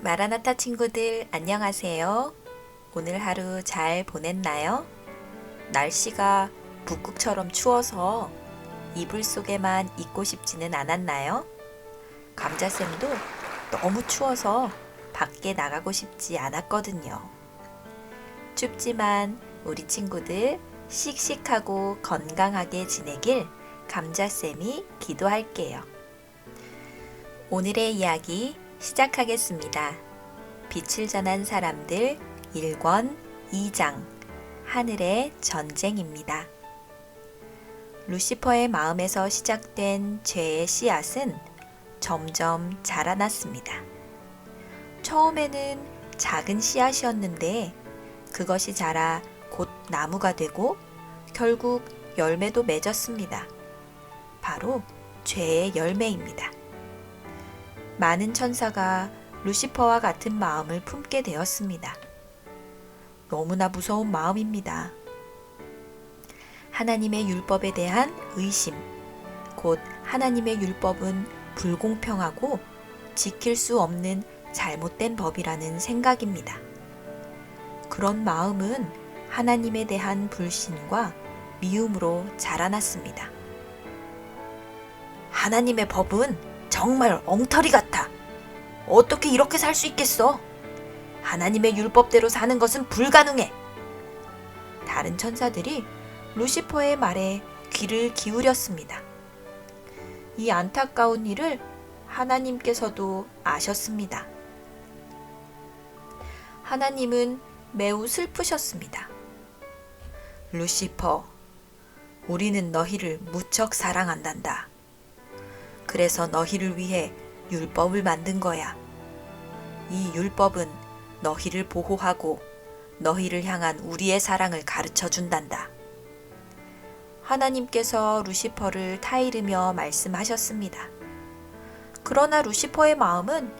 마라나타 친구들 안녕하세요. 오늘 하루 잘 보냈나요? 날씨가 북극처럼 추워서 이불 속에만 있고 싶지는 않았나요? 감자쌤도 너무 추워서 밖에 나가고 싶지 않았거든요. 춥지만 우리 친구들 씩씩하고 건강하게 지내길 감자쌤이 기도할게요. 오늘의 이야기 시작하겠습니다. 빛을 전한 사람들 1권 2장 하늘의 전쟁입니다. 루시퍼의 마음에서 시작된 죄의 씨앗은 점점 자라났습니다. 처음에는 작은 씨앗이었는데 그것이 자라 곧 나무가 되고 결국 열매도 맺었습니다. 바로 죄의 열매입니다. 많은 천사가 루시퍼와 같은 마음을 품게 되었습니다. 너무나 무서운 마음입니다. 하나님의 율법에 대한 의심, 곧 하나님의 율법은 불공평하고 지킬 수 없는 잘못된 법이라는 생각입니다. 그런 마음은 하나님에 대한 불신과 미움으로 자라났습니다. 하나님의 법은 정말 엉터리 같아. 어떻게 이렇게 살 수 있겠어? 하나님의 율법대로 사는 것은 불가능해. 다른 천사들이 루시퍼의 말에 귀를 기울였습니다. 이 안타까운 일을 하나님께서도 아셨습니다. 하나님은 매우 슬프셨습니다. 루시퍼, 우리는 너희를 무척 사랑한단다. 그래서 너희를 위해 율법을 만든 거야. 이 율법은 너희를 보호하고 너희를 향한 우리의 사랑을 가르쳐 준단다. 하나님께서 루시퍼를 타이르며 말씀하셨습니다. 그러나 루시퍼의 마음은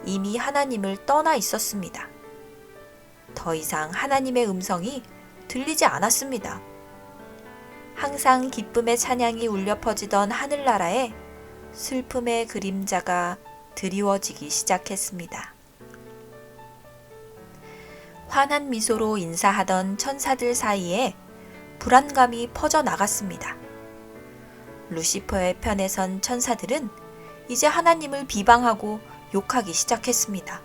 이미 하나님을 떠나 있었습니다. 더 이상 하나님의 음성이 들리지 않았습니다. 항상 기쁨의 찬양이 울려 퍼지던 하늘나라에 슬픔의 그림자가 드리워지기 시작했습니다. 환한 미소로 인사하던 천사들 사이에 불안감이 퍼져나갔습니다. 루시퍼의 편에 선 천사들은 이제 하나님을 비방하고 욕하기 시작했습니다.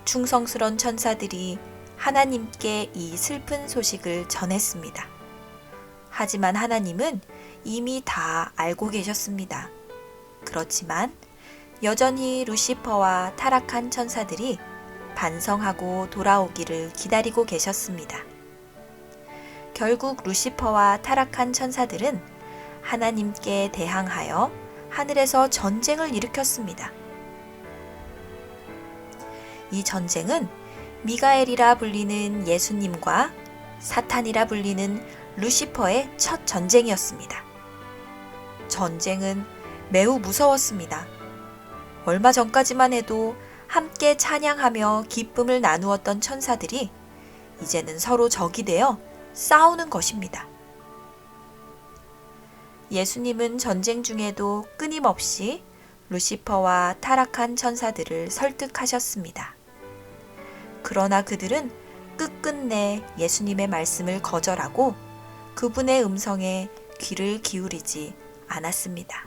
충성스런 천사들이 하나님께 이 슬픈 소식을 전했습니다. 하지만 하나님은 이미 다 알고 계셨습니다. 그렇지만 여전히 루시퍼와 타락한 천사들이 반성하고 돌아오기를 기다리고 계셨습니다. 결국 루시퍼와 타락한 천사들은 하나님께 대항하여 하늘에서 전쟁을 일으켰습니다. 이 전쟁은 미가엘이라 불리는 예수님과 사탄이라 불리는 루시퍼의 첫 전쟁이었습니다. 전쟁은 매우 무서웠습니다. 얼마 전까지만 해도 함께 찬양하며 기쁨을 나누었던 천사들이 이제는 서로 적이 되어 싸우는 것입니다. 예수님은 전쟁 중에도 끊임없이 루시퍼와 타락한 천사들을 설득하셨습니다. 그러나 그들은 끝끝내 예수님의 말씀을 거절하고 그분의 음성에 귀를 기울이지 않았습니다.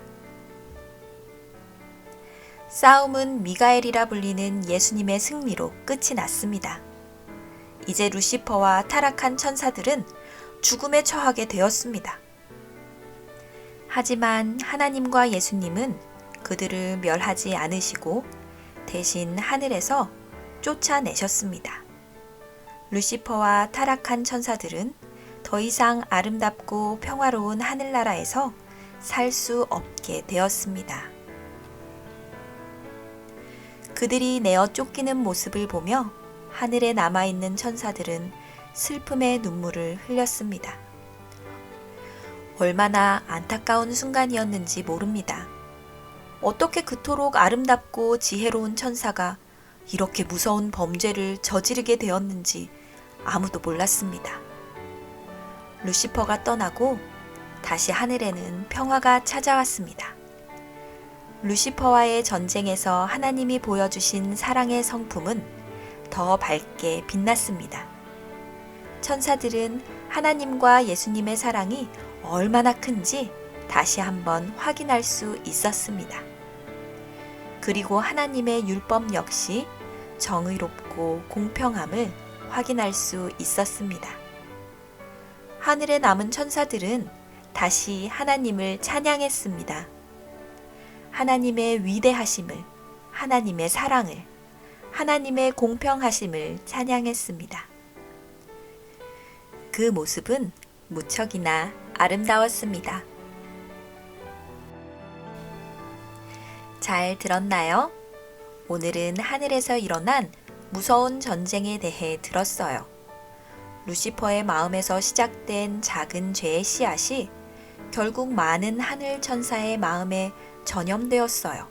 싸움은 미가엘이라 불리는 예수님의 승리로 끝이 났습니다. 이제 루시퍼와 타락한 천사들은 죽음에 처하게 되었습니다. 하지만 하나님과 예수님은 그들을 멸하지 않으시고 대신 하늘에서 쫓아내셨습니다. 루시퍼와 타락한 천사들은 더 이상 아름답고 평화로운 하늘나라에서 살 수 없게 되었습니다. 그들이 내어 쫓기는 모습을 보며 하늘에 남아있는 천사들은 슬픔의 눈물을 흘렸습니다. 얼마나 안타까운 순간이었는지 모릅니다. 어떻게 그토록 아름답고 지혜로운 천사가 이렇게 무서운 범죄를 저지르게 되었는지 아무도 몰랐습니다. 루시퍼가 떠나고 다시 하늘에는 평화가 찾아왔습니다. 루시퍼와의 전쟁에서 하나님이 보여주신 사랑의 성품은 더 밝게 빛났습니다. 천사들은 하나님과 예수님의 사랑이 얼마나 큰지 다시 한번 확인할 수 있었습니다. 그리고 하나님의 율법 역시 정의롭고 공평함을 확인할 수 있었습니다. 하늘에 남은 천사들은 다시 하나님을 찬양했습니다. 하나님의 위대하심을, 하나님의 사랑을, 하나님의 공평하심을 찬양했습니다. 그 모습은 무척이나 아름다웠습니다. 잘 들었나요? 오늘은 하늘에서 일어난 무서운 전쟁에 대해 들었어요. 루시퍼의 마음에서 시작된 작은 죄의 씨앗이 결국 많은 하늘 천사의 마음에 전염되었어요.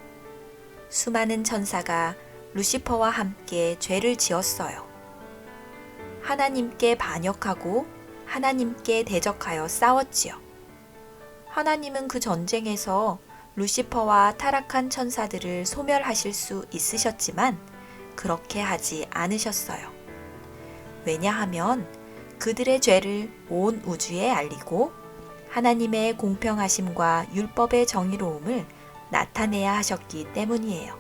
수많은 천사가 루시퍼와 함께 죄를 지었어요. 하나님께 반역하고 하나님께 대적하여 싸웠지요. 하나님은 그 전쟁에서 루시퍼와 타락한 천사들을 소멸하실 수 있으셨지만 그렇게 하지 않으셨어요. 왜냐하면 그들의 죄를 온 우주에 알리고 하나님의 공평하심과 율법의 정의로움을 나타내야 하셨기 때문이에요.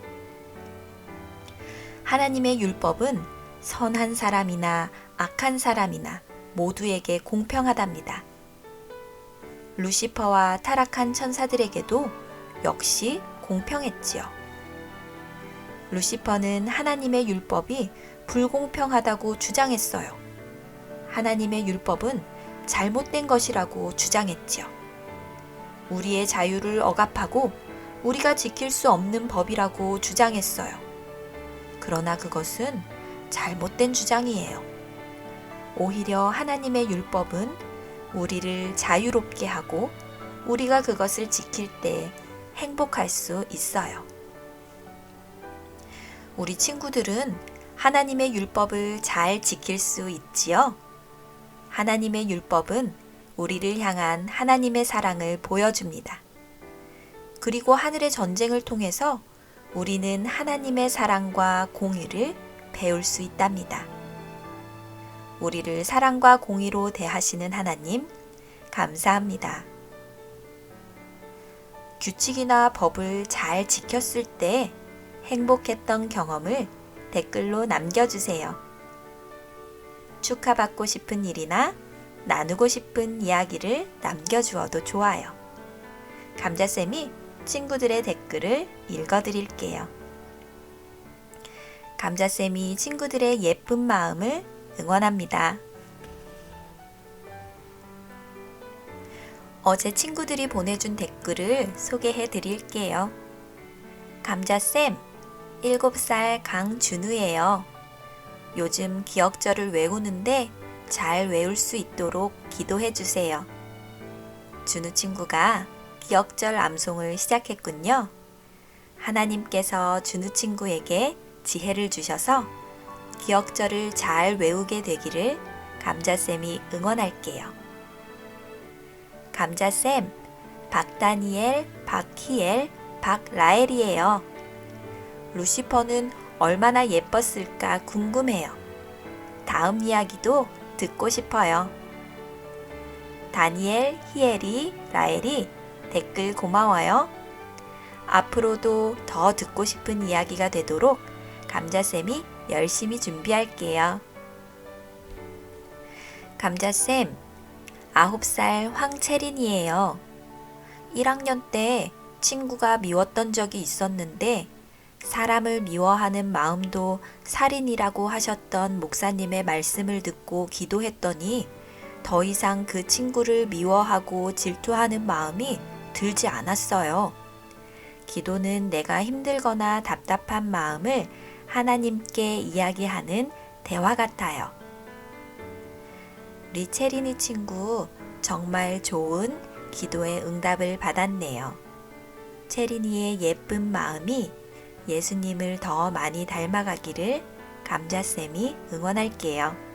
하나님의 율법은 선한 사람이나 악한 사람이나 모두에게 공평하답니다. 루시퍼와 타락한 천사들에게도 역시 공평했지요. 루시퍼는 하나님의 율법이 불공평하다고 주장했어요. 하나님의 율법은 잘못된 것이라고 주장했지요. 우리의 자유를 억압하고 우리가 지킬 수 없는 법이라고 주장했어요. 그러나 그것은 잘못된 주장이에요. 오히려 하나님의 율법은 우리를 자유롭게 하고 우리가 그것을 지킬 때 행복할 수 있어요. 우리 친구들은 하나님의 율법을 잘 지킬 수 있지요? 하나님의 율법은 우리를 향한 하나님의 사랑을 보여줍니다. 그리고 하늘의 전쟁을 통해서 우리는 하나님의 사랑과 공의를 배울 수 있답니다. 우리를 사랑과 공의로 대하시는 하나님, 감사합니다. 규칙이나 법을 잘 지켰을 때 행복했던 경험을 댓글로 남겨주세요. 축하받고 싶은 일이나 나누고 싶은 이야기를 남겨주어도 좋아요. 감자쌤이 친구들의 댓글을 읽어드릴게요. 감자쌤이 친구들의 예쁜 마음을 응원합니다. 어제 친구들이 보내준 댓글을 소개해 드릴게요. 감자쌤, 7살 강준우예요. 요즘 기억절을 외우는데 잘 외울 수 있도록 기도해 주세요. 준우 친구가 기억절 암송을 시작했군요. 하나님께서 준우 친구에게 지혜를 주셔서 기억절을 잘 외우게 되기를 감자쌤이 응원할게요. 감자쌤, 박다니엘, 박희엘, 박라엘이에요. 루시퍼는 얼마나 예뻤을까 궁금해요. 다음 이야기도 듣고 싶어요. 다니엘, 히엘이, 라엘이 댓글 고마워요. 앞으로도 더 듣고 싶은 이야기가 되도록 감자쌤이 열심히 준비할게요. 감자쌤, 9살 황채린이에요. 1학년 때 친구가 미웠던 적이 있었는데 사람을 미워하는 마음도 살인이라고 하셨던 목사님의 말씀을 듣고 기도했더니 더 이상 그 친구를 미워하고 질투하는 마음이 들지 않았어요. 기도는 내가 힘들거나 답답한 마음을 하나님께 이야기하는 대화 같아요. 우리 채린이 친구 정말 좋은 기도의 응답을 받았네요. 채린이의 예쁜 마음이 예수님을 더 많이 닮아가기를 감자쌤이 응원할게요.